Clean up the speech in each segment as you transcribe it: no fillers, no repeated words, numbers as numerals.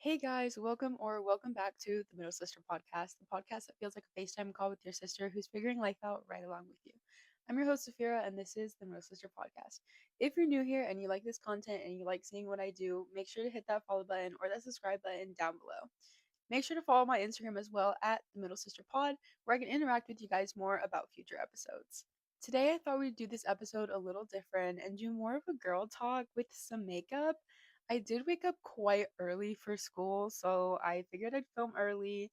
Hey guys, welcome back to the Middle Sister podcast, the podcast that feels like a FaceTime call with your sister who's figuring life out right along with you. I'm your host, Safira, and this is the Middle Sister podcast. If you're new here and you like this content and you like seeing what I do, make sure to hit that follow button or that subscribe button down below. Make sure to follow my Instagram as well at the Middle Sister Pod, where I can interact with you guys more about future episodes. Today, I thought we'd do this episode a little different and do more of a girl talk with some makeup. I did wake up quite early for school, so I figured I'd film early,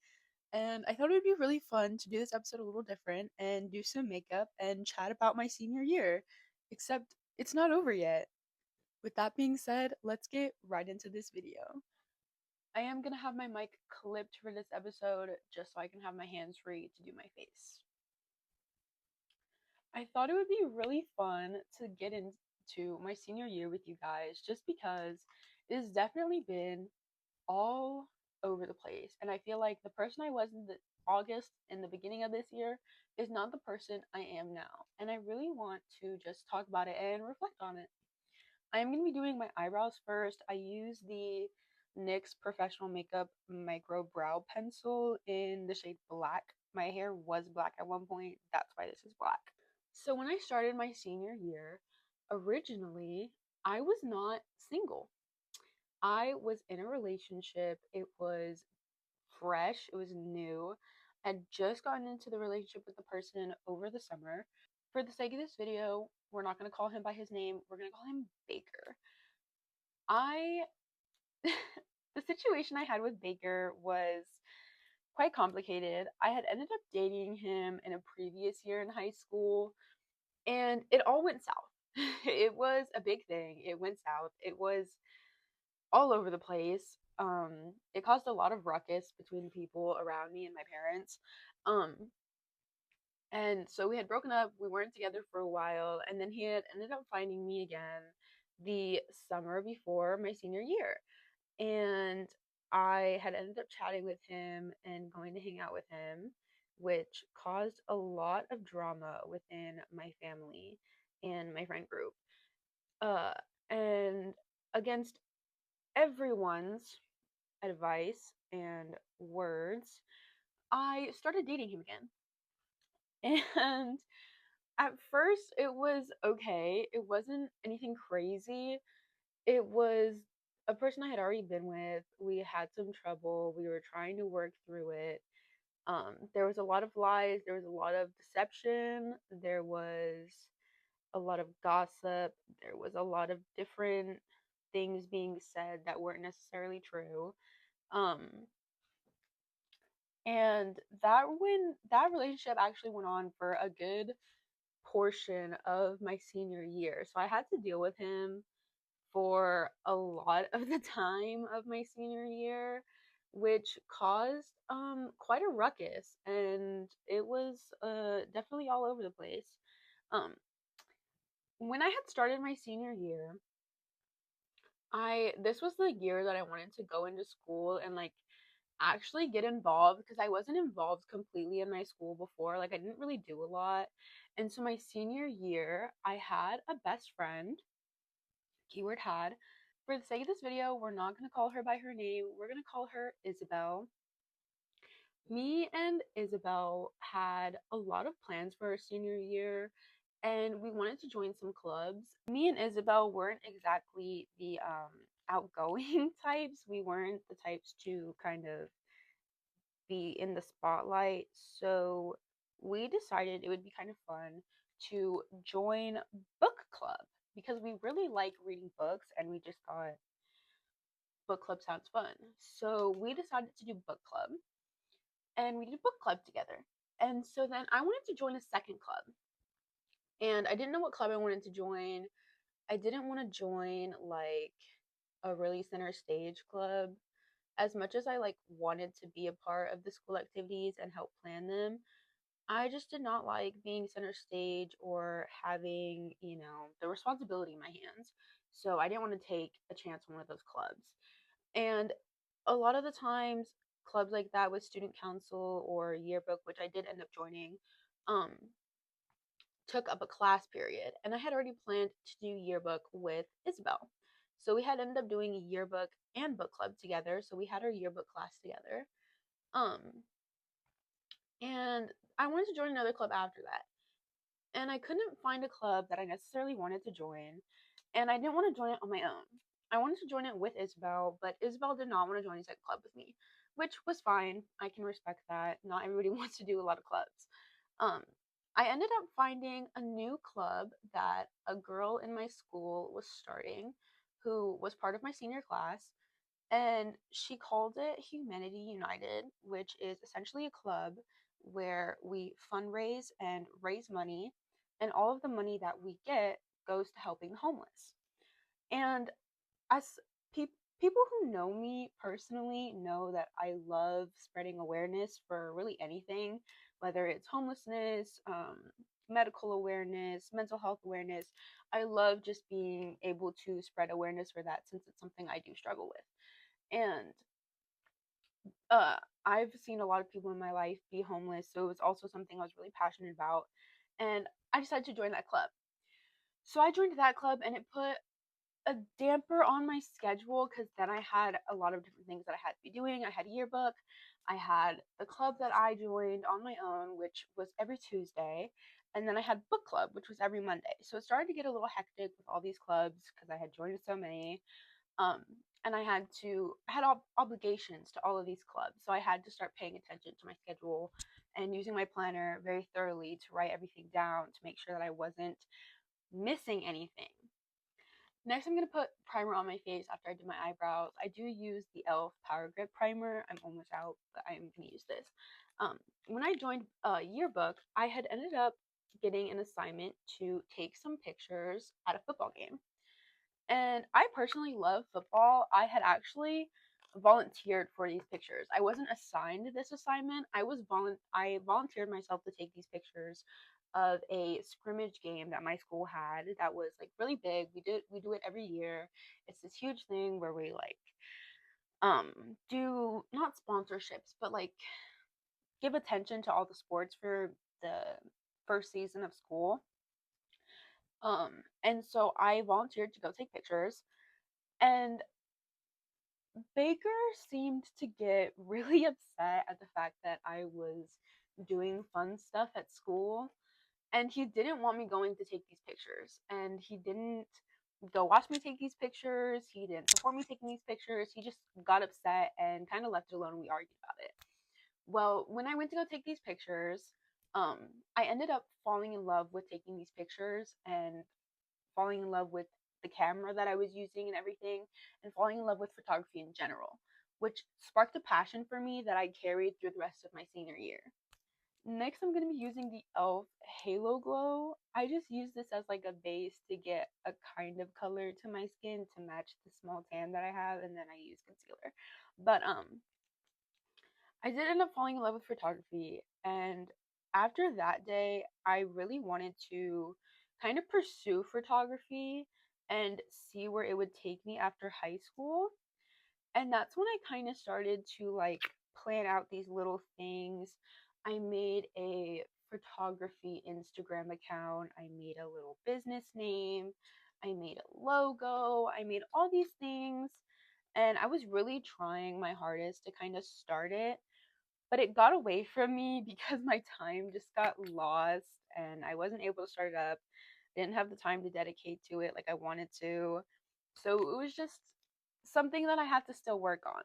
and I thought it would be really fun to do this episode a little different and do some makeup and chat about my senior year. Except it's not over yet. With that being said, let's get right into this video. I am gonna have my mic clipped for this episode just so I can have my hands free to do my face. I thought it would be really fun to get into my senior year with you guys just because it has definitely been all over the place. And I feel like the person I was in the August in the beginning of this year is not the person I am now. And I really want to just talk about it and reflect on it. I am going to be doing my eyebrows first. I use the NYX Professional Makeup Micro Brow Pencil in the shade black. My hair was black at one point. That's why this is black. So when I started my senior year, originally, I was not single. I was in a relationship. It was fresh, it was new. I'd just gotten into the relationship with the person over the summer. For the sake of this video, we're not going to call him by his name. We're going to call him Baker. I the situation I had with Baker was quite complicated. I had ended up dating him in a previous year in high school, and it all went south. It was a big thing. It went south. It was all over the place. It caused a lot of ruckus between people around me and my parents. Um, and so we had broken up. We weren't together for a while, and then he had ended up finding me again the summer before my senior year. And I had ended up chatting with him and going to hang out with him, which caused a lot of drama within my family and my friend group. Uh, and against everyone's advice and words, I started dating him again. And at first, it was okay. It wasn't anything crazy. It was a person I had already been with. We had some trouble. We were trying to work through it. There was a lot of lies. There was a lot of deception. There was a lot of gossip. There was a lot of different things being said that weren't necessarily true. Um, and that relationship actually went on for a good portion of my senior year. So I had to deal with him for a lot of the time of my senior year, which caused quite a ruckus, and it was definitely all over the place. Um when I had started my senior year, I this was the year that I wanted to go into school and like actually get involved because I wasn't involved completely in my school before. Like I didn't really do a lot. And so my senior year, I had a best friend, keyword had. For the sake of this video, we're not going to call her by her name. We're going to call her Isabel. Me and Isabel had a lot of plans for our senior year, and we wanted to join some clubs. Me and Isabel weren't exactly the outgoing types. We weren't the types to kind of be in the spotlight. So we decided it would be kind of fun to join book club because we really like reading books and we just thought book club sounds fun. So we decided to do book club and we did book club together. And so then I wanted to join a second club. And I didn't know what club I wanted to join. I didn't want to join like a really center stage club. As much as I like wanted to be a part of the school activities and help plan them, I just did not like being center stage or having, the responsibility in my hands. So I didn't want to take a chance on one of those clubs. And a lot of the times, clubs like that with student council or yearbook, which I did end up joining, um, took up a class period. And I had already planned to do yearbook with Isabel. So we had ended up doing a yearbook and book club together. So we had our yearbook class together. Um, and I wanted to join another club after that. And I couldn't find a club that I necessarily wanted to join. And I didn't want to join it on my own. I wanted to join it with Isabel, but Isabel did not want to join a second club with me, which was fine. I can respect that. Not everybody wants to do a lot of clubs. Um, I ended up finding a new club that a girl in my school was starting who was part of my senior class, and she called it Humanity United, which is essentially a club where we fundraise and raise money, and all of the money that we get goes to helping the homeless. And as people who know me personally know that I love spreading awareness for really anything, whether it's homelessness, medical awareness, mental health awareness. I love just being able to spread awareness for that since it's something I do struggle with. And uh, I've seen a lot of people in my life be homeless, so it was also something I was really passionate about. And I decided to join that club. So I joined that club, and it put a damper on my schedule because then I had a lot of different things that I had to be doing. I had yearbook, I had the club that I joined on my own, which was every Tuesday, and then I had book club, which was every Monday. So it started to get a little hectic with all these clubs because I had joined so many. Um, and I had obligations to all of these clubs, so I had to start paying attention to my schedule and using my planner very thoroughly to write everything down to make sure that I wasn't missing anything. Next, I'm going to put primer on my face after I do my eyebrows. I do use the e.l.f. Power Grip Primer. I'm almost out, but I'm going to use this. When I joined yearbook, I had ended up getting an assignment to take some pictures at a football game. And I personally love football. I had actually volunteered for these pictures. I wasn't assigned this assignment. I volunteered myself to take these pictures of a scrimmage game that my school had that was like really big. We do it every year. It's this huge thing where we like do not sponsorships, but like give attention to all the sports for the first season of school. And so I volunteered to go take pictures, and Baker seemed to get really upset at the fact that I was doing fun stuff at school, and he didn't want me going to take these pictures, and he didn't go watch me take these pictures. He didn't support me taking these pictures. He just got upset and kind of left it alone. We argued about it. Well, when I went to go take these pictures, um, I ended up falling in love with taking these pictures and falling in love with the camera that I was using and everything, and falling in love with photography in general, which sparked a passion for me that I carried through the rest of my senior year. Next, I'm going to be using the e.l.f. Halo Glow. I just use this as like a base to get a kind of color to my skin to match the small tan that I have, and then I use concealer. But I did end up falling in love with photography, and after that day, I really wanted to kind of pursue photography and see where it would take me after high school. And that's when I kind of started to like plan out these little things. I made a photography Instagram account, I made a little business name, I made a logo, I made all these things. And I was really trying my hardest to kind of start it, but it got away from me because my time just got lost and I wasn't able to start it up. Didn't have the time to dedicate to it like I wanted to. So it was just something that I had to still work on.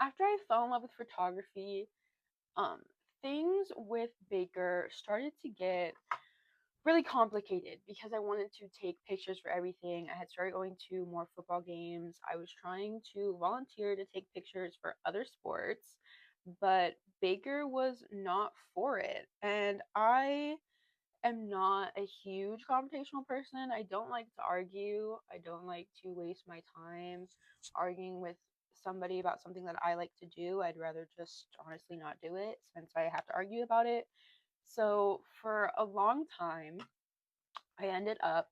After I fell in love with photography, um things with Baker started to get really complicated because I wanted to take pictures for everything. I had started going to more football games. I was trying to volunteer to take pictures for other sports, but Baker was not for it. And I am not a huge confrontational person. I don't like to argue. I don't like to waste my time arguing with somebody about something that I like to do. I'd rather just honestly not do it since I have to argue about it. So for a long time, I ended up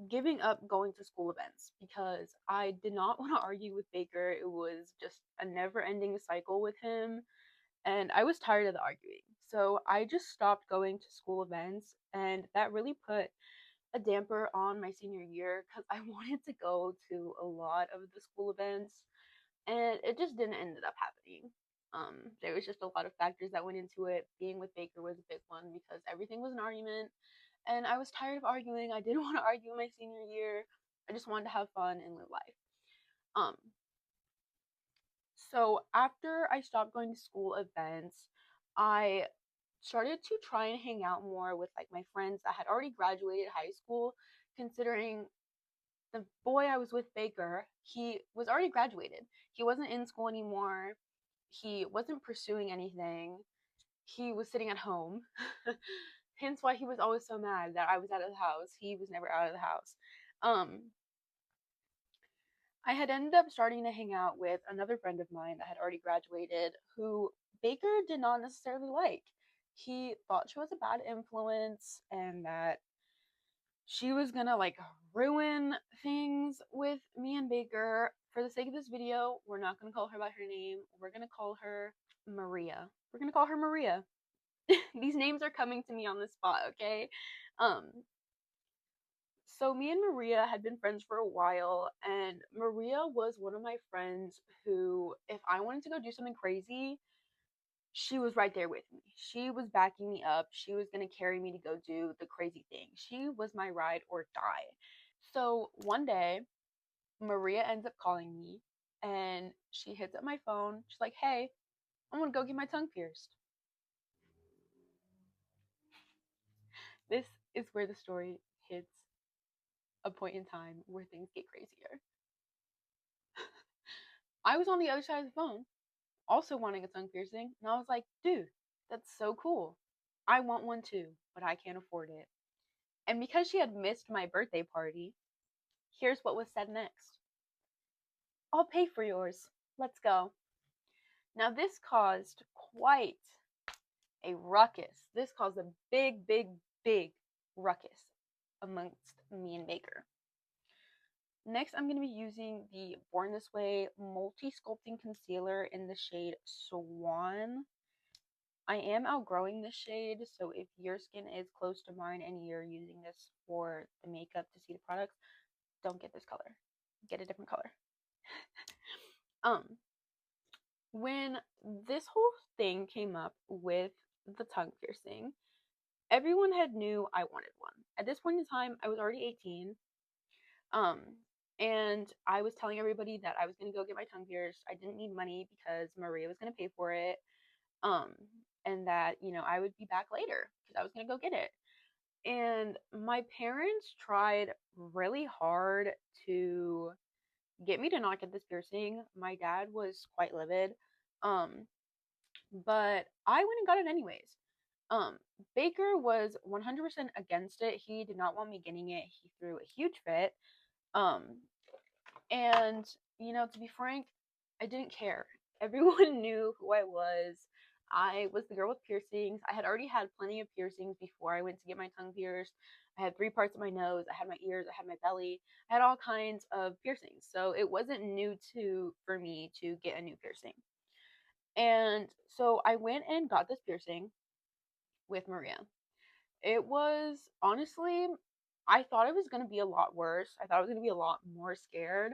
giving up going to school events because I did not want to argue with Baker. It was just a never ending cycle with him, and I was tired of the arguing. So I just stopped going to school events, and that really put a damper on my senior year because I wanted to go to a lot of the school events, and it just didn't end up happening. There was just a lot of factors that went into it. Being with Baker was a big one because everything was an argument, and I was tired of arguing. I didn't want to argue in my senior year. I just wanted to have fun and live life. Um, so after I stopped going to school events, I started to try and hang out more with like my friends that had already graduated high school, considering the boy I was with, Baker, he was already graduated. He wasn't in school anymore. He wasn't pursuing anything. He was sitting at home. Hence why he was always so mad that I was out of the house. He was never out of the house. Um, I had ended up starting to hang out with another friend of mine that had already graduated who Baker did not necessarily like. He thought she was a bad influence and that she was gonna like ruin things with me and Baker. For the sake of this video, we're not gonna call her by her name. We're gonna call her Maria. We're gonna call her Maria. These names are coming to me on the spot, okay? Um, so me and Maria had been friends for a while, and Maria was one of my friends who, if I wanted to go do something crazy, she was right there with me. She was backing me up. She was going to carry me to go do the crazy thing. She was my ride or die. So one day, Maria ends up calling me and she hits up my phone. She's like, "Hey, I want to go get my tongue pierced." This is where the story hits a point in time where things get crazier. I was on the other side of the phone, also wanting a tongue piercing, and I was like, "Dude, that's so cool. I want one too, but I can't afford it." And because she had missed my birthday party, here's what was said next: "I'll pay for yours. Let's go." Now, this caused quite a ruckus. This caused a big, big, big ruckus amongst me and Baker. Next, I'm going to be using the Born This Way Multi-Sculpting Concealer in the shade Swan. I am outgrowing this shade, so if your skin is close to mine and you're using this for the makeup to see the products, don't get this color. Get a different color. When this whole thing came up with the tongue piercing, everyone had knew I wanted one. At this point in time, I was already 18. Um, and I was telling everybody that I was gonna go get my tongue pierced. I didn't need money because Maria was gonna pay for it. Um, and that, I would be back later because I was gonna go get it. And my parents tried really hard to get me to not get this piercing. My dad was quite livid. But I went and got it anyways. Um, Baker was 100% against it. He did not want me getting it. He threw a huge fit. Um, and to be frank, I didn't care. Everyone knew who I was. I was the girl with piercings. I had already had plenty of piercings before I went to get my tongue pierced. I had 3 parts of my nose. I had my ears. I had my belly. I had all kinds of piercings. So it wasn't new for me to get a new piercing. And so I went and got this piercing with Maria. It was honestly, I thought it was going to be a lot worse. I thought I was going to be a lot more scared.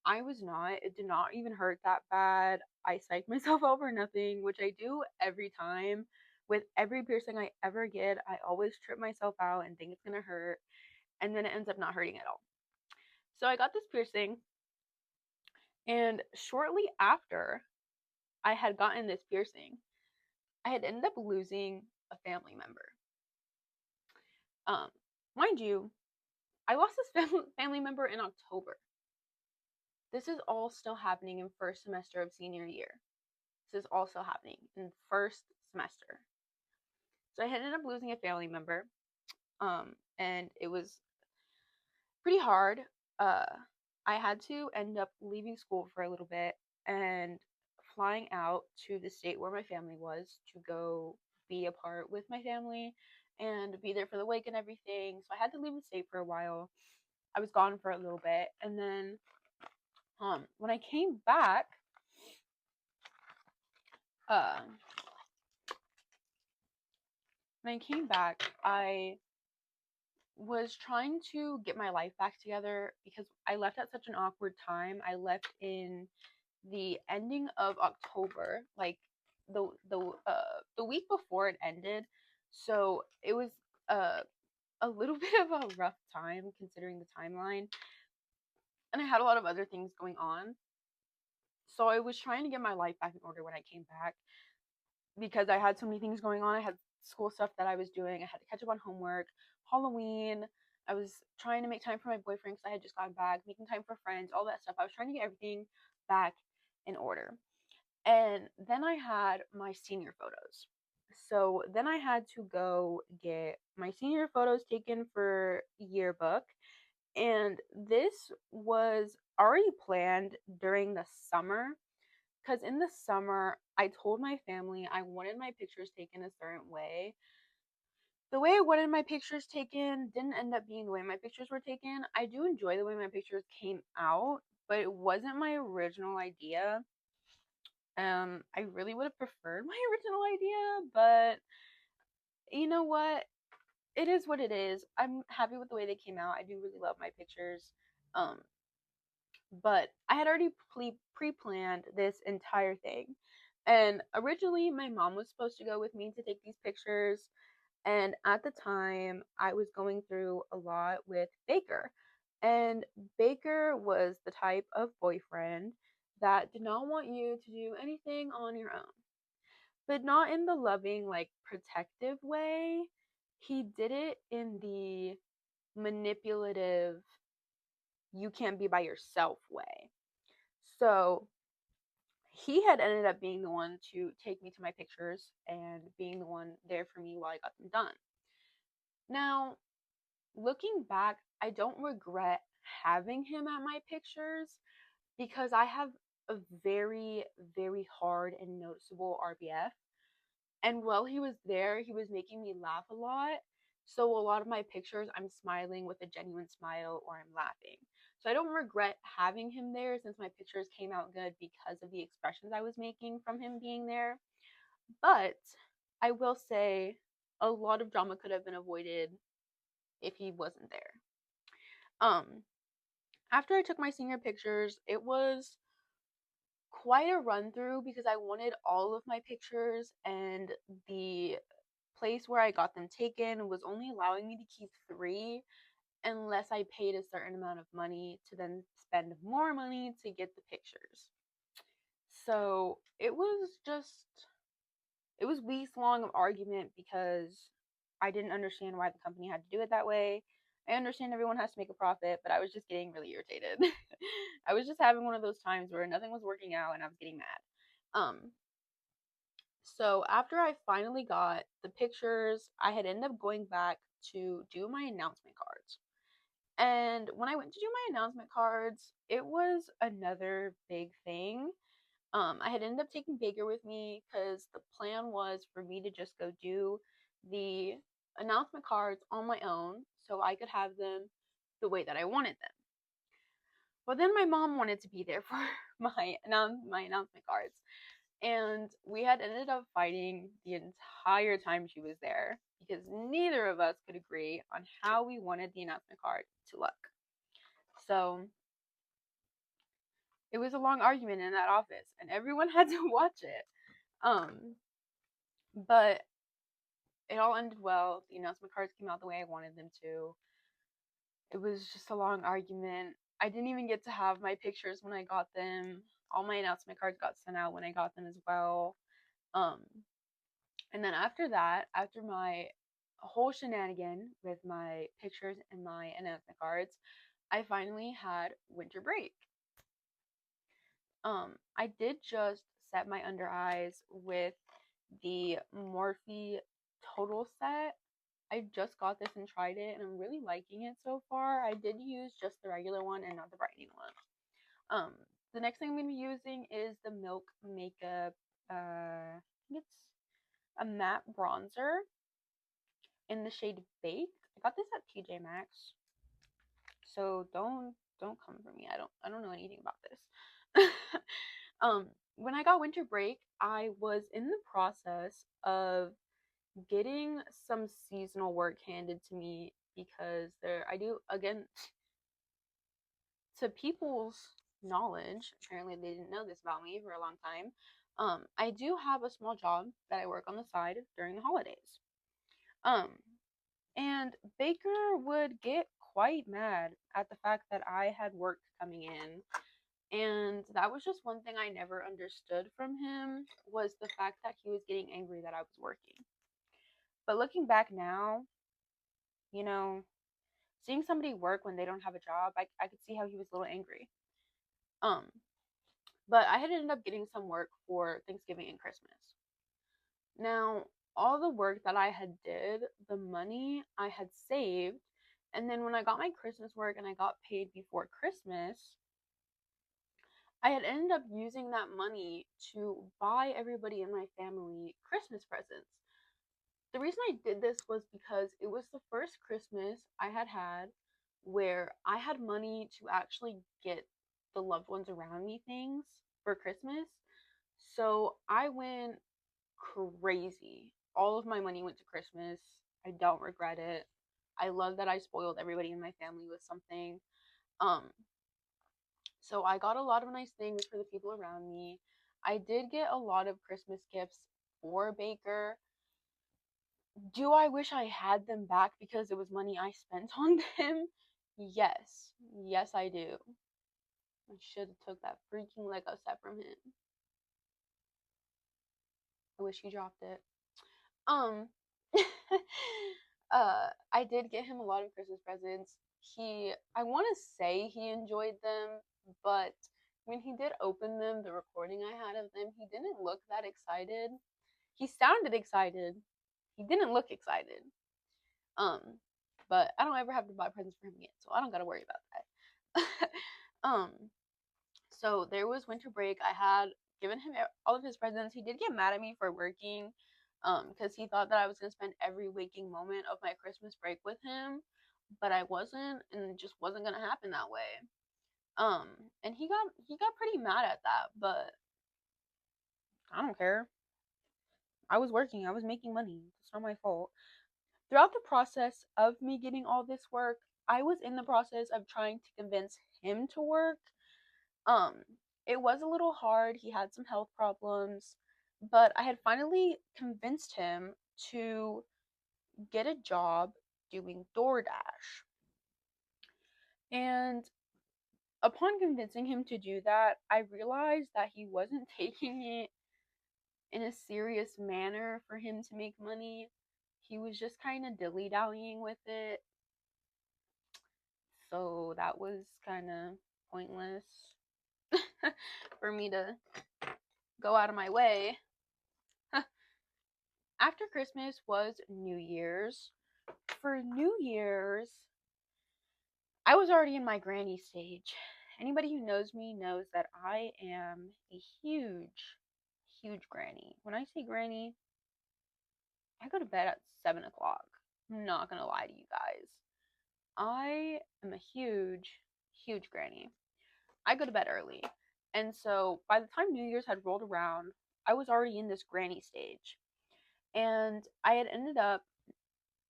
I was not. It did not even hurt that bad. I psyched myself out for nothing, which I do every time. With every piercing I ever get, I always trip myself out and think it's going to hurt. And then it ends up not hurting at all. So I got this piercing. And shortly after I had gotten this piercing, I had ended up losing a family member. Mind you, I lost this family member in October. This is all still happening in first semester of senior year. This is also happening in first semester. So I ended up losing a family member, and it was pretty hard. I had to end up leaving school for a little bit and flying out to the state where my family was to go be a part with my family and be there for the wake and everything. So I had to leave the state for a while. I was gone for a little bit, and then when I came back, uh, I was trying to get my life back together because I left at such an awkward time. I left in the ending of October, like the week before it ended. So it was uh a little bit of a rough time considering the timeline. And I had a lot of other things going on. So I was trying to get my life back in order when I came back because I had so many things going on. I had school stuff that I was doing. I had to catch up on homework, Halloween. I was trying to make time for my boyfriend because I had just gotten back, making time for friends, all that stuff. I was trying to get everything back in order. And then I had my senior photos. So then I had to go get my senior photos taken for yearbook. And this was already planned during the summer because in the summer, I told my family I wanted my pictures taken a certain way. The way I wanted my pictures taken didn't end up being the way my pictures were taken. I do enjoy the way my pictures came out, but it wasn't my original idea. I really would have preferred my original idea, but you know what? It is what it is. I'm happy with the way they came out. I do really love my pictures. Um, but I had already pre-planned this entire thing. And originally my mom was supposed to go with me to take these pictures, and at the time I was going through a lot with Baker. And Baker was the type of boyfriend that did not want you to do anything on your own. But not in the loving, like protective way. He did it in the manipulative, you can't be by yourself way. So he had ended up being the one to take me to my pictures and being the one there for me while I got them done. Now, looking back, I don't regret having him at my pictures because I have a very, very hard and noticeable RBF. And while he was there, he was making me laugh a lot. So a lot of my pictures, I'm smiling with a genuine smile or I'm laughing. So I don't regret having him there since my pictures came out good because of the expressions I was making from him being there. But I will say a lot of drama could have been avoided if he wasn't there. Um, After I took my senior pictures, it was quite a run through because I wanted all of my pictures, and the place where I got them taken was only allowing me to keep 3 unless I paid a certain amount of money to then spend more money to get the pictures. So it was weeks long of argument because I didn't understand why the company had to do it that way. I understand everyone has to make a profit, but I was just getting really irritated. I was just having one of those times where nothing was working out and I was getting mad. So after I finally got the pictures, I had ended up going back to do my announcement cards. And when I went to do my announcement cards, it was another big thing. I had ended up taking Baker with me because the plan was for me to just go do the announcement cards on my own so I could have them the way that I wanted them. But then my mom wanted to be there for my announcement cards, and we had ended up fighting the entire time she was there because neither of us could agree on how we wanted the announcement card to look. So it was a long argument in that office and everyone had to watch it. But it all ended well. The announcement cards came out the way I wanted them to. It was just a long argument. I didn't even get to have my pictures when I got them. All my announcement cards got sent out when I got them as well. Um, and then after that, after my whole shenanigan with my pictures and my announcement cards, I finally had winter break. I did just set my under eyes with the Morphe Total set. I just got this and tried it and I'm really liking it so far. I did use just the regular one and not the brightening one. The next thing I'm going to be using is the Milk Makeup, I think it's a matte bronzer in the shade Baked. I got this at TJ Maxx. So don't come for me. I don't know anything about this. When I got winter break, I was in the process of getting some seasonal work handed to me because I do, again, to people's knowledge, apparently they didn't know this about me for a long time. I do have a small job that I work on the side during the holidays. Um, and Baker would get quite mad at the fact that I had work coming in. And that was just one thing I never understood from him, was the fact that he was getting angry that I was working. But looking back now, you know, seeing somebody work when they don't have a job, I could see how he was a little angry. Um, but I had ended up getting some work for Thanksgiving and Christmas. Now, all the work that I had did, the money I had saved, and then when I got my Christmas work and I got paid before Christmas, I had ended up using that money to buy everybody in my family Christmas presents. The reason I did this was because it was the first Christmas I had had where I had money to actually get the loved ones around me things for Christmas. So I went crazy. All of my money went to Christmas. I don't regret it. I love that I spoiled everybody in my family with something. Um, so I got a lot of nice things for the people around me. I did get a lot of Christmas gifts for Baker. Do I wish I had them back because it was money I spent on them? Yes. Yes, I do. I should have took that freaking Lego set from him. I wish he dropped it. Um I did get him a lot of Christmas presents. I want to say he enjoyed them, but when he did open them, the recording I had of them, he didn't look that excited. He sounded excited. He didn't look excited. Um, but I don't ever have to buy presents for him again, so I don't gotta worry about that. um, so there was winter break. I had given him all of his presents. He did get mad at me for working, because he thought that I was gonna spend every waking moment of my Christmas break with him, but I wasn't, and it just wasn't gonna happen that way. Um, and he got pretty mad at that, but I don't care. I was working. I was making money. It's not my fault. Throughout the process of me getting all this work, I was in the process of trying to convince him to work. Um, it was a little hard. He had some health problems, but I had finally convinced him to get a job doing DoorDash. And upon convincing him to do that, I realized that he wasn't taking it in a serious manner for him to make money. He was just kind of dilly dallying with it. So that was kind of pointless for me to go out of my way. After Christmas was New Year's. For New Year's, I was already in my granny stage. Anybody who knows me knows that I am a huge, huge granny. When I say granny, I go to bed at 7 o'clock. I'm not gonna lie to you guys. I am a huge, huge granny. I go to bed early. And so by the time New Year's had rolled around, I was already in this granny stage. And I had ended up,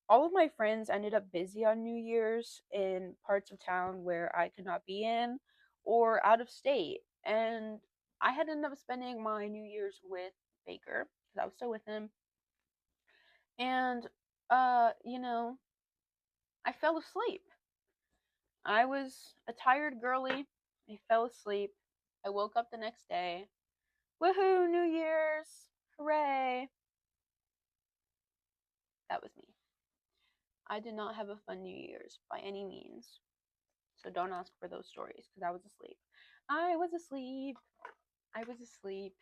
all of my friends ended up busy on New Year's in parts of town where I could not be in, or out of state. And I had ended up spending my New Year's with Baker because I was still with him. And, you know, I fell asleep. I was a tired girly. I fell asleep. I woke up the next day. Woohoo, New Year's! Hooray! That was me. I did not have a fun New Year's by any means. So don't ask for those stories because I was asleep. I was asleep. I was asleep.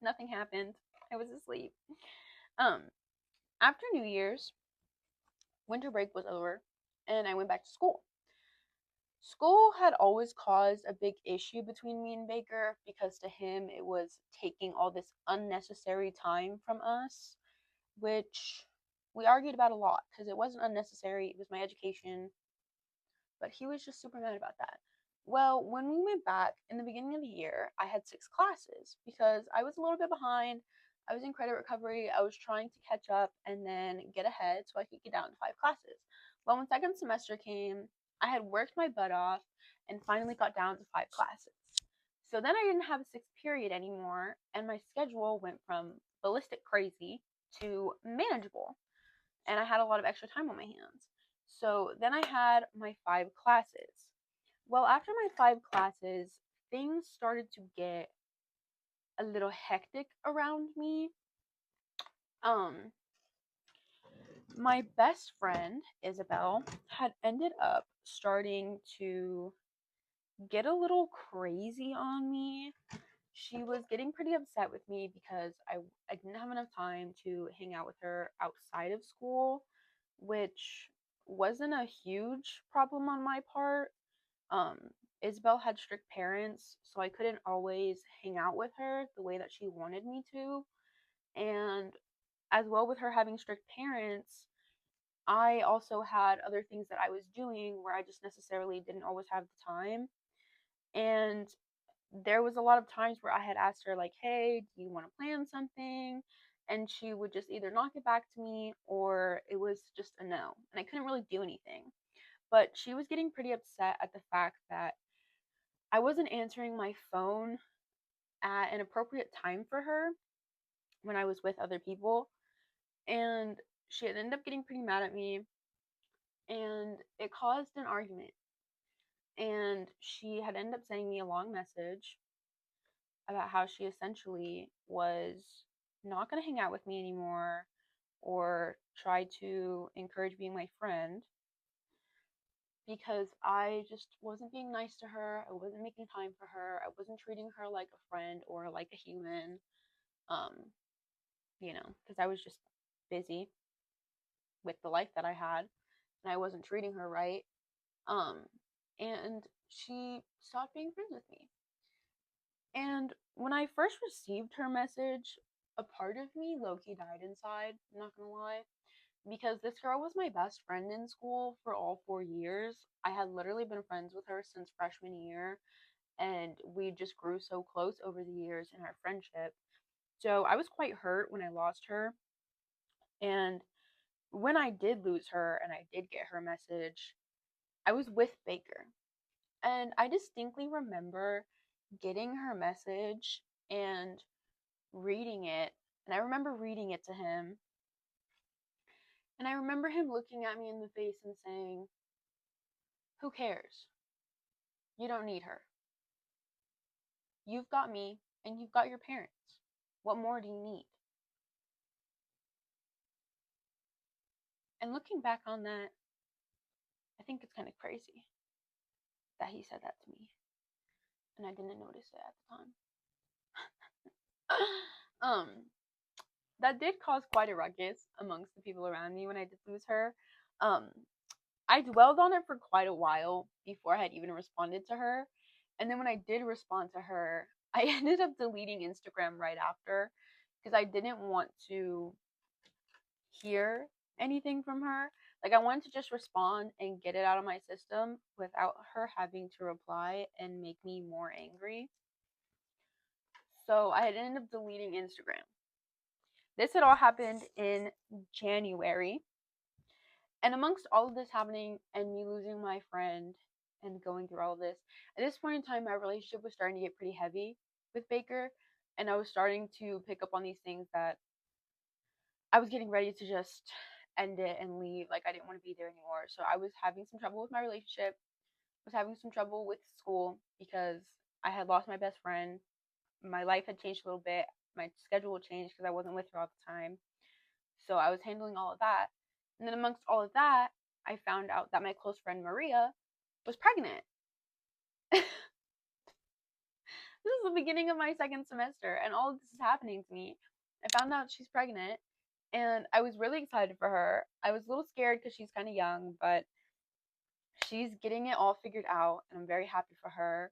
Nothing happened. I was asleep. Um, After New Year's, winter break was over and I went back to school. School had always caused a big issue between me and Baker because to him it was taking all this unnecessary time from us, which we argued about a lot because it wasn't unnecessary. It was my education, but he was just super mad about that. Well, when we went back in the beginning of the year, I had 6 classes because I was a little bit behind. I was in credit recovery. I was trying to catch up and then get ahead so I could get down to 5 classes. But when second semester came, I had worked my butt off and finally got down to 5 classes. So then I didn't have a sixth period anymore, and my schedule went from ballistic crazy to manageable, and I had a lot of extra time on my hands. So then I had my 5 classes. Well, after my 5 classes, things started to get a little hectic around me. Um, my best friend, Isabel, had ended up starting to get a little crazy on me. She was getting pretty upset with me because I didn't have enough time to hang out with her outside of school, which wasn't a huge problem on my part. Um, Isabel had strict parents, so I couldn't always hang out with her the way that she wanted me to. And as well, with her having strict parents, I also had other things that I was doing where I just necessarily didn't always have the time. And there was a lot of times where I had asked her, like, hey, do you want to plan something? And she would just either not get back to me or it was just a no. And I couldn't really do anything. But she was getting pretty upset at the fact that I wasn't answering my phone at an appropriate time for her when I was with other people. And she had ended up getting pretty mad at me, and it caused an argument. And she had ended up sending me a long message about how she essentially was not going to hang out with me anymore or try to encourage being my friend because I just wasn't being nice to her. I wasn't making time for her. I wasn't treating her like a friend or like a human. Um, because I was just busy with the life that I had and I wasn't treating her right. Um, and she stopped being friends with me. And when I first received her message, a part of me low-key died inside, I'm not gonna lie. Because this girl was my best friend in school for all 4 years. I had literally been friends with her since freshman year, and we just grew so close over the years in our friendship. So I was quite hurt when I lost her. And when I did lose her and I did get her message, I was with Baker. And I distinctly remember getting her message and reading it. And I remember reading it to him. And I remember him looking at me in the face and saying, who cares? You don't need her. You've got me and you've got your parents. What more do you need? And looking back on that, I think it's kind of crazy that he said that to me. And I didn't notice it at the time. um, that did cause quite a ruckus amongst the people around me when I did lose her. Um, I dwelled on it for quite a while before I had even responded to her. And then when I did respond to her, I ended up deleting Instagram right after because I didn't want to hear anything from her. Like, I wanted to just respond and get it out of my system without her having to reply and make me more angry. So I had ended up deleting Instagram. This had all happened in January. And amongst all of this happening and me losing my friend and going through all of this, at this point in time, my relationship was starting to get pretty heavy with Baker. And I was starting to pick up on these things that I was getting ready to just end it and leave. Like, I didn't want to be there anymore. So I was having some trouble with my relationship. I was having some trouble with school because I had lost my best friend. My life had changed a little bit. My schedule changed because I wasn't with her all the time. So I was handling all of that. And then amongst all of that, I found out that my close friend Maria was pregnant. This is the beginning of my second semester, and all of this is happening to me. I found out she's pregnant, and I was really excited for her. I was a little scared because she's kind of young, but she's getting it all figured out, and I'm very happy for her.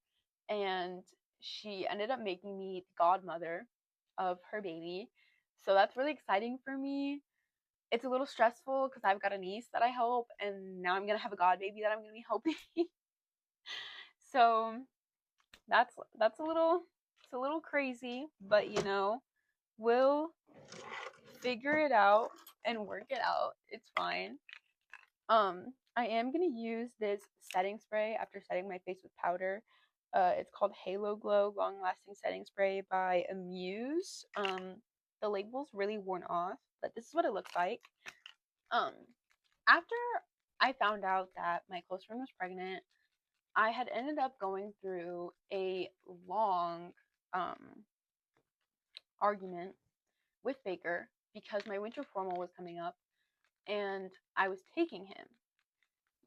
And she ended up making me the godmother of her baby. So that's really exciting for me. It's a little stressful because I've got a niece that I help, and now I'm gonna have a god baby that I'm gonna be helping. So that's a little crazy, but we'll figure it out and work it out. It's fine. I am going to use this setting spray after setting my face with powder. It's called Halo Glow Long Lasting Setting Spray by Amuse. The label's really worn off, but this is what it looks like. After I found out that my close friend was pregnant, I had ended up going through a long argument with Baker because my winter formal was coming up and I was taking him.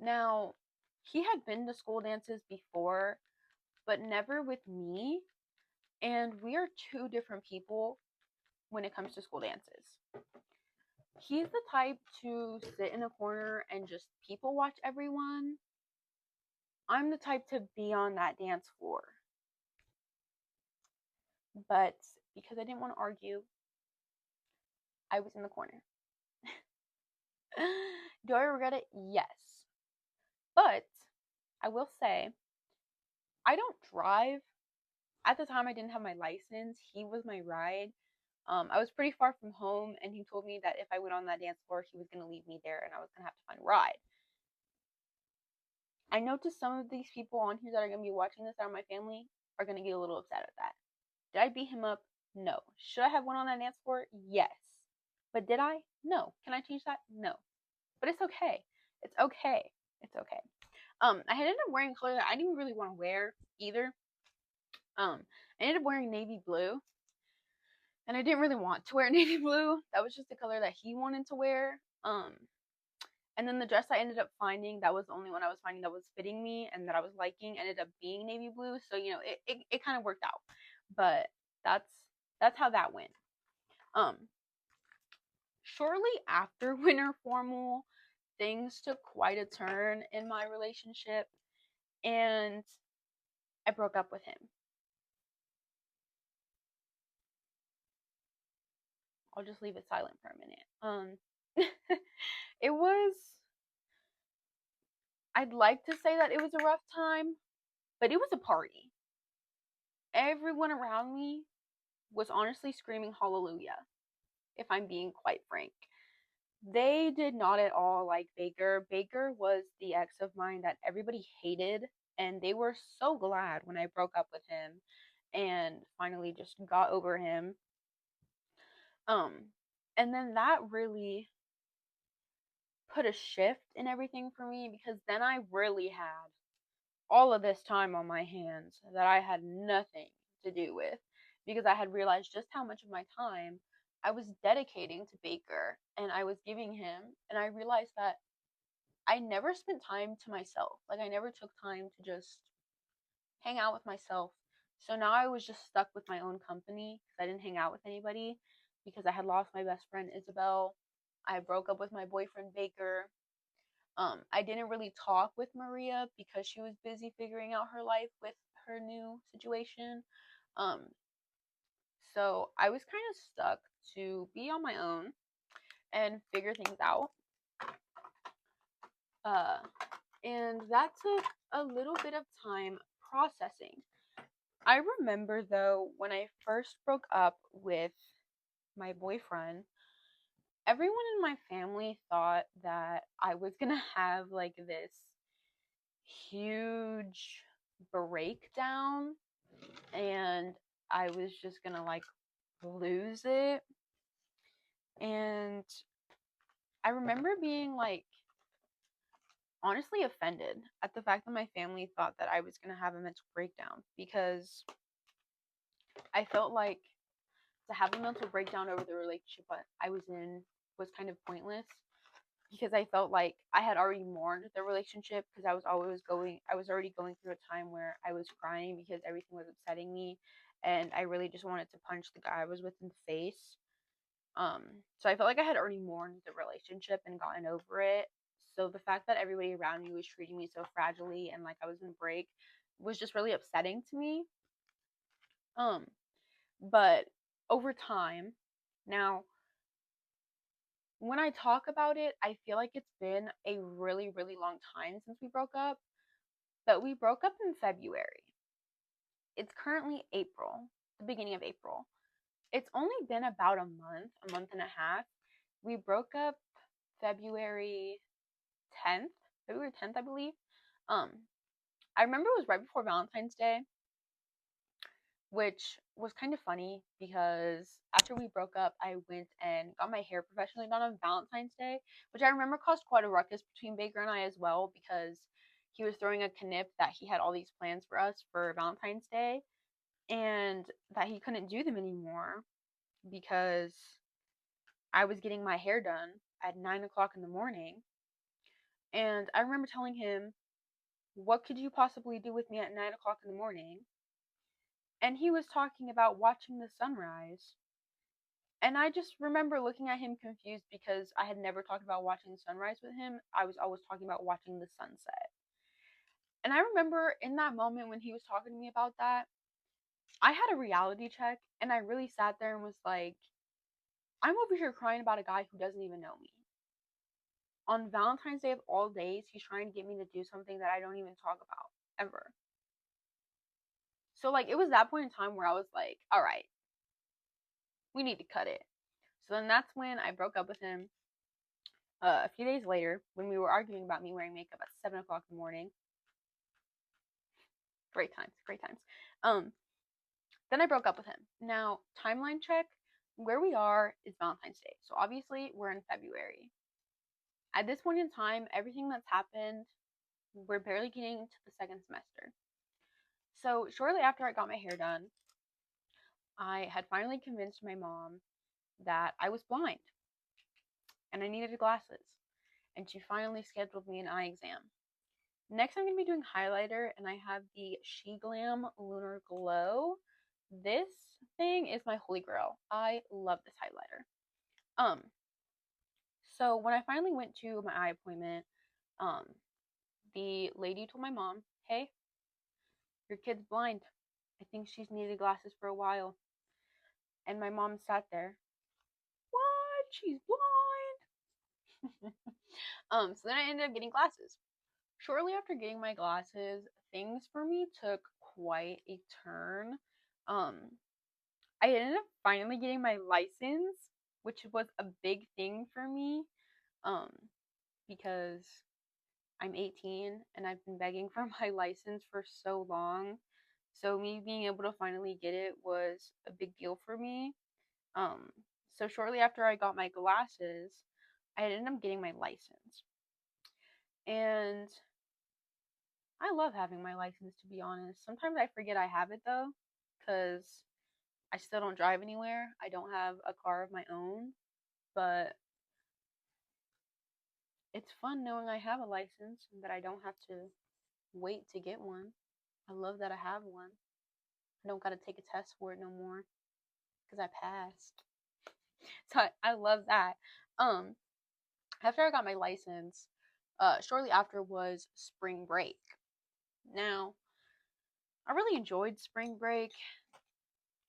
Now, he had been to school dances before, but never with me, and we are two different people when it comes to school dances. He's the type to sit in a corner and just people watch everyone. I'm the type to be on that dance floor. But because I didn't want to argue, I was in the corner. Do I regret it? Yes. But I will say, I don't drive. At the time, I didn't have my license. He was my ride. I was pretty far from home, and he told me that if I went on that dance floor, he was going to leave me there, and I was going to have to find a ride. I know to some of these people on here that are going to be watching this that are my family are going to get a little upset at that. Did I beat him up? No. Should I have went on that dance floor? Yes. But did I? No. Can I change that? No. But it's okay. It's okay. It's okay. I had ended up wearing a color that I didn't really want to wear either. I ended up wearing navy blue. And I didn't really want to wear navy blue. That was just the color that he wanted to wear. And then the dress I ended up finding, that was the only one I was finding that was fitting me and that I was liking, ended up being navy blue. So, you know, it kind of worked out. But that's how that went. Shortly after winter formal, things took quite a turn in my relationship, and I broke up with him. I'll just leave it silent for a minute. It was, I'd like to say that it was a rough time, but it was a party. Everyone around me was honestly screaming hallelujah, if I'm being quite frank. They did not at all like Baker. Baker was the ex of mine that everybody hated, and they were so glad when I broke up with him and finally just got over him. And then that really put a shift in everything for me, because then I really had all of this time on my hands that I had nothing to do with, because I had realized just how much of my time I was dedicating to Baker and I was giving him, and I realized that I never spent time to myself. Like, I never took time to just hang out with myself. So now I was just stuck with my own company because I didn't hang out with anybody, because I had lost my best friend Isabel. I broke up with my boyfriend Baker. I didn't really talk with Maria because she was busy figuring out her life with her new situation. So I was kind of stuck to be on my own and figure things out. And that took a little bit of time processing. I remember, though, when I first broke up with my boyfriend, everyone in my family thought that I was gonna have like this huge breakdown and I was just gonna like lose it. And I remember being like honestly offended at the fact that my family thought that I was gonna have a mental breakdown, because I felt like to have a mental breakdown over the relationship I was in was kind of pointless, because I felt like I had already mourned the relationship, because I was already going through a time where I was crying because everything was upsetting me, and I really just wanted to punch the guy I was with in the face. So I felt like I had already mourned the relationship and gotten over it. So the fact that everybody around me was treating me so fragilely and like I was gonna break was just really upsetting to me. But over time, now when I talk about it, I feel like it's been a really, really long time since we broke up. But we broke up in February. It's currently April, the beginning of April. It's only been about a month and a half. We broke up February 10th, February 10th, I believe. I remember it was right before Valentine's Day, which was kind of funny because after we broke up, I went and got my hair professionally done on Valentine's Day, which I remember caused quite a ruckus between Baker and I as well, because he was throwing a knip that he had all these plans for us for Valentine's Day and that he couldn't do them anymore because I was getting my hair done at 9 o'clock in the morning. And I remember telling him, "What could you possibly do with me at 9 o'clock in the morning?" And he was talking about watching the sunrise. And I just remember looking at him confused because I had never talked about watching the sunrise with him. I was always talking about watching the sunset. And I remember in that moment when he was talking to me about that, I had a reality check and I really sat there and was like, I'm over here crying about a guy who doesn't even know me. On Valentine's Day of all days, he's trying to get me to do something that I don't even talk about ever. So, like, it was that point in time where I was like, all right, we need to cut it. So then that's when I broke up with him. A few days later, when we were arguing about me wearing makeup at 7 o'clock in the morning. Great times, great times. Then I broke up with him. Now, timeline check, where we are is Valentine's Day. So obviously, we're in February. At this point in time, everything that's happened, we're barely getting to the second semester. So shortly after I got my hair done, I had finally convinced my mom that I was blind and I needed glasses. And she finally scheduled me an eye exam. Next, I'm going to be doing highlighter, and I have the She Glam Lunar Glow. This thing is my holy grail. I love this highlighter. So when I finally went to my eye appointment, the lady told my mom, "Hey, your kid's blind. I think she's needed glasses for a while." And my mom sat there, "What? She's blind?" So then I ended up getting glasses. Shortly after getting my glasses, things for me took quite a turn. I ended up finally getting my license, which was a big thing for me, because I'm 18 and I've been begging for my license for so long. So me being able to finally get it was a big deal for me. So shortly after I got my glasses, I ended up getting my license. And I love having my license, to be honest. Sometimes I forget I have it though, because I still don't drive anywhere. I don't have a car of my own, but it's fun knowing I have a license and that I don't have to wait to get one. I love that I have one. I don't gotta take a test for it no more because I passed. So I love that. After I got my license, shortly after was spring break. Now, I really enjoyed spring break.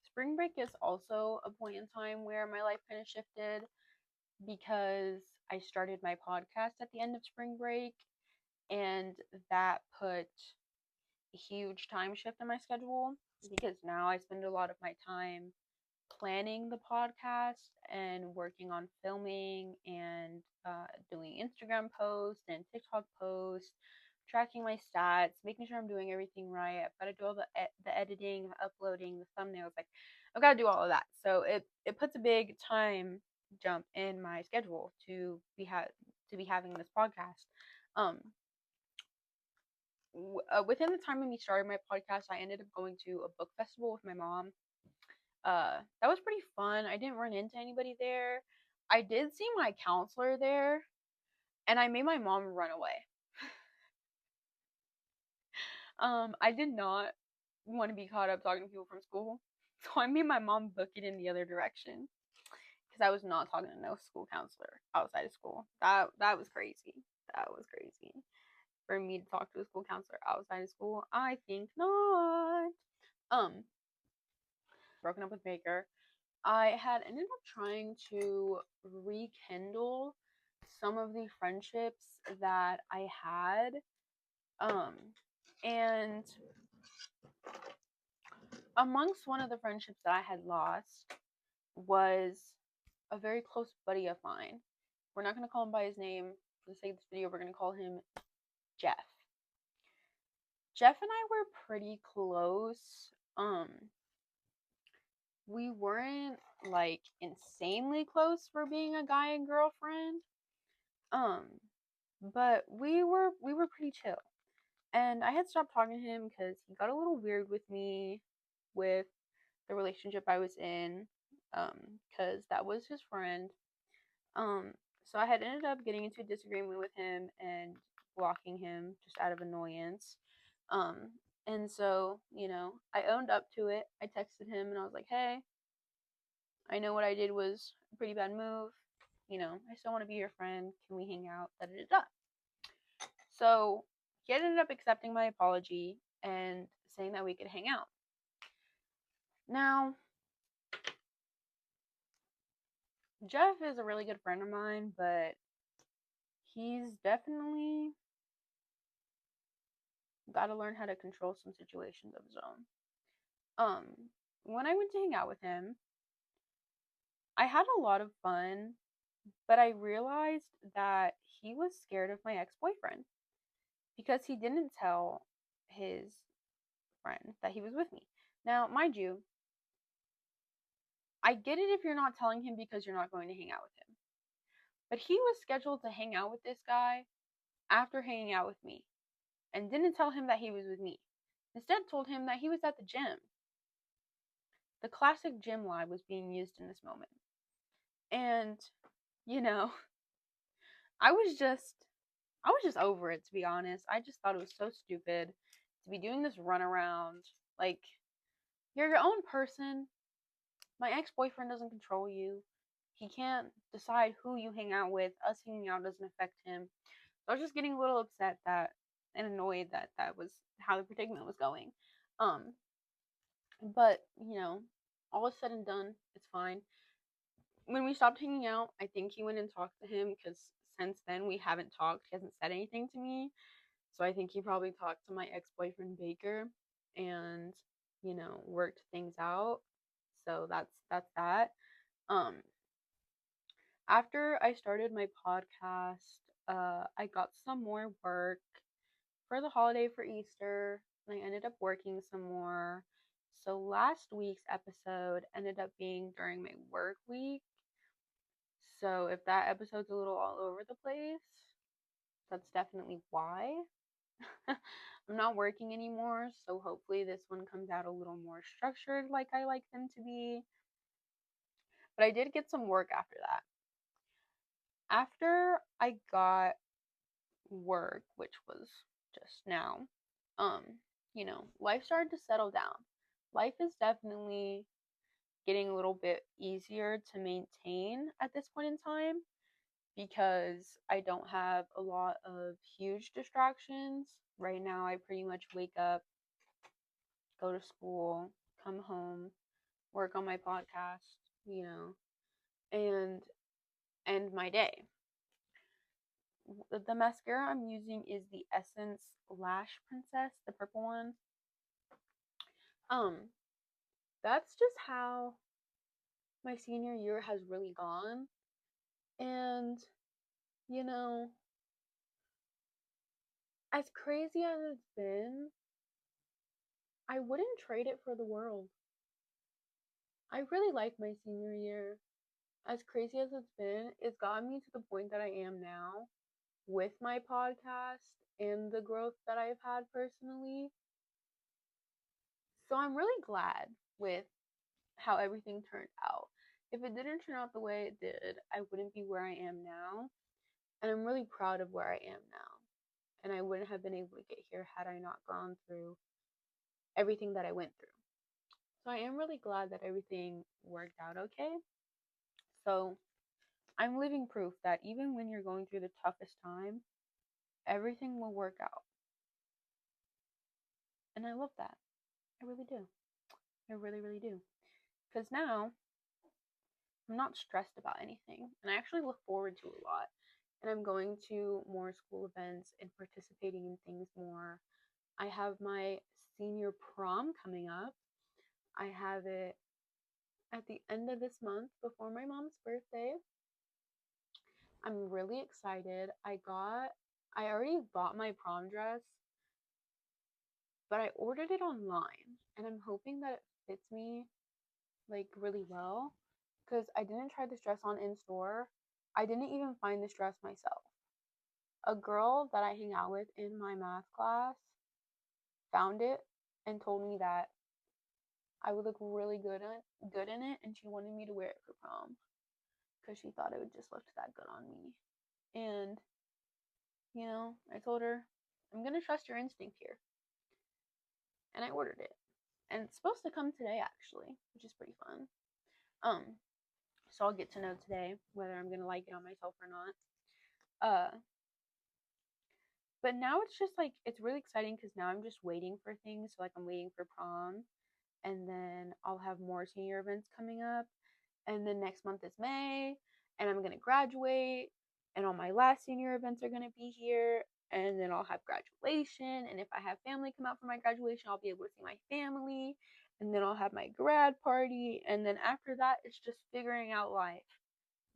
Spring break is also a point in time where my life kind of shifted because I started my podcast at the end of spring break, and that put a huge time shift in my schedule because now I spend a lot of my time planning the podcast and working on filming and doing Instagram posts and TikTok posts, tracking my stats, making sure I'm doing everything right. I've got to do all the editing, the uploading, the thumbnails. Like, I've got to do all of that. So it puts a big time jump in my schedule to be having this podcast. Within the time of me starting my podcast, I ended up going to a book festival with my mom. That was pretty fun. I didn't run into anybody there. I did see my counselor there, and I made my mom run away. I did not want to be caught up talking to people from school, so I made my mom book it in the other direction because I was not talking to no school counselor outside of school. That was crazy. That was crazy for me to talk to a school counselor outside of school. I think not. Broken up with Baker. I had ended up trying to rekindle some of the friendships that I had. And amongst one of the friendships that I had lost was a very close buddy of mine. We're not going to call him by his name. For the sake of this video, we're going to call him Jeff. Jeff and I were pretty close. We weren't like insanely close for being a guy and girlfriend. Um, but we were pretty chill. And I had stopped talking to him because he got a little weird with me with the relationship I was in. Because that was his friend. Um, so I had ended up getting into a disagreement with him and blocking him just out of annoyance. Um, and so, I owned up to it. I texted him and I was like, hey, I know what I did was a pretty bad move. I still want to be your friend. Can we hang out? Da da da da. So he ended up accepting my apology and saying that we could hang out. Now, Jeff is a really good friend of mine, but he's definitely got to learn how to control some situations of his own. Um, when I went to hang out with him, I had a lot of fun, but I realized that he was scared of my ex-boyfriend because he didn't tell his friend that he was with me. Now, mind you, I get it if you're not telling him because you're not going to hang out with him. But he was scheduled to hang out with this guy after hanging out with me and didn't tell him that he was with me. Instead, told him that he was at the gym. The classic gym lie was being used in this moment. And, you know, I was just over it, to be honest. I just thought it was so stupid to be doing this runaround. Like, you're your own person. My ex-boyfriend doesn't control you. He can't decide who you hang out with. Us hanging out doesn't affect him. So I was just getting a little upset that and annoyed that that was how the predicament was going. Um, but all is said and done. It's fine. When we stopped hanging out, I think he went and talked to him because since then we haven't talked. He hasn't said anything to me. So I think he probably talked to my ex-boyfriend Baker and, worked things out. So that's that. Um After I started my podcast, I got some more work for the holiday for Easter, and I ended up working some more. So last week's episode ended up being during my work week. So if that episode's a little all over the place, that's definitely why. I'm not working anymore, so hopefully this one comes out a little more structured like I like them to be. But I did get some work after that. After I got work, which was just now, um, life started to settle down. Life is definitely getting a little bit easier to maintain at this point in time because I don't have a lot of huge distractions. Right now, I pretty much wake up, go to school, come home, work on my podcast, and end my day. The mascara I'm using is the Essence Lash Princess, the purple one. Um, that's just how my senior year has really gone. And, you know, as crazy as it's been, I wouldn't trade it for the world. I really like my senior year. As crazy as it's been, it's gotten me to the point that I am now with my podcast and the growth that I've had personally. So I'm really glad with how everything turned out. If it didn't turn out the way it did, I wouldn't be where I am now. And I'm really proud of where I am now. And I wouldn't have been able to get here had I not gone through everything that I went through. So I am really glad that everything worked out okay. So I'm living proof that even when you're going through the toughest time, everything will work out. And I love that. I really do. I really, really do. Because now I'm not stressed about anything. And I actually look forward to a lot. And I'm going to more school events and participating in things more. I have my senior prom coming up. I have it at the end of this month before my mom's birthday. I'm really excited. I got I already bought my prom dress, but I ordered it online and I'm hoping that it fits me like really well because I didn't try this dress on in store. I didn't even find this dress myself. A girl that I hang out with in my math class found it and told me that I would look really good in it, and she wanted me to wear it for prom because she thought it would just look that good on me. And I told her I'm gonna trust your instinct here, and I ordered it, and it's supposed to come today actually, which is pretty fun. Um, so I'll get to know today whether I'm gonna like it on myself or not. But now it's just like it's really exciting because now I'm just waiting for things. So like I'm waiting for prom, and then I'll have more senior events coming up, and then next month is May, and I'm gonna graduate, and all my last senior events are gonna be here, and then I'll have graduation, and if I have family come out for my graduation, I'll be able to see my family, and then I'll have my grad party, and then after that, it's just figuring out life.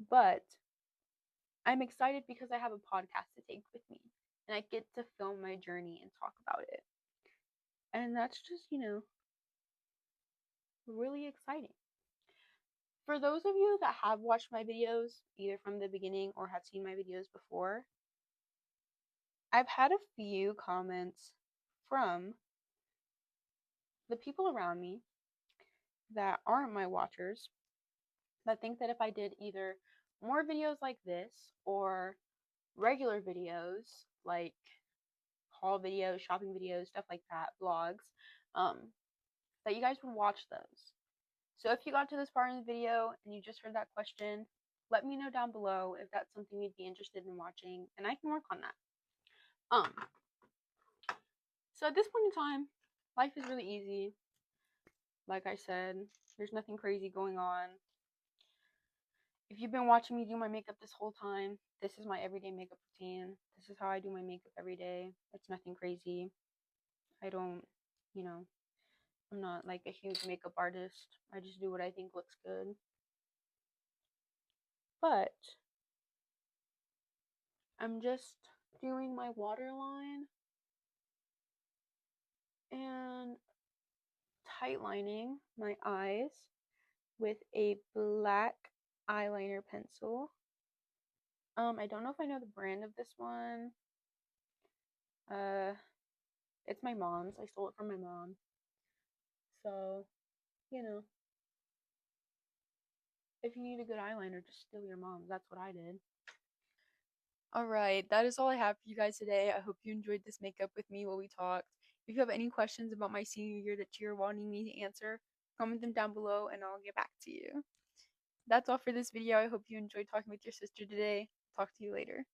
But I'm excited because I have a podcast to take with me, and I get to film my journey and talk about it. And that's just, really exciting. For those of you that have watched my videos, either from the beginning or have seen my videos before, I've had a few comments from the people around me that aren't my watchers that think that if I did either more videos like this or regular videos like haul videos, shopping videos, stuff like that, vlogs, um, that you guys would watch those. So if you got to this part in the video and you just heard that question, let me know down below if that's something you'd be interested in watching, and I can work on that. Um, so at this point in time, life is really easy. Like I said, there's nothing crazy going on. If you've been watching me do my makeup this whole time, this is my everyday makeup routine. This is how I do my makeup every day. It's nothing crazy. I don't, you know, I'm not like a huge makeup artist. I just do what I think looks good. But I'm just doing my waterline and tightlining my eyes with a black eyeliner pencil. I don't know if I know the brand of this one. Uh, it's my mom's. I stole it from my mom. So, you know, if you need a good eyeliner, just steal your mom's. That's what I did. Alright, that is all I have for you guys today. I hope you enjoyed this makeup with me while we talked. If you have any questions about my senior year that you're wanting me to answer, comment them down below and I'll get back to you. That's all for this video. I hope you enjoyed talking with your sister today. Talk to you later.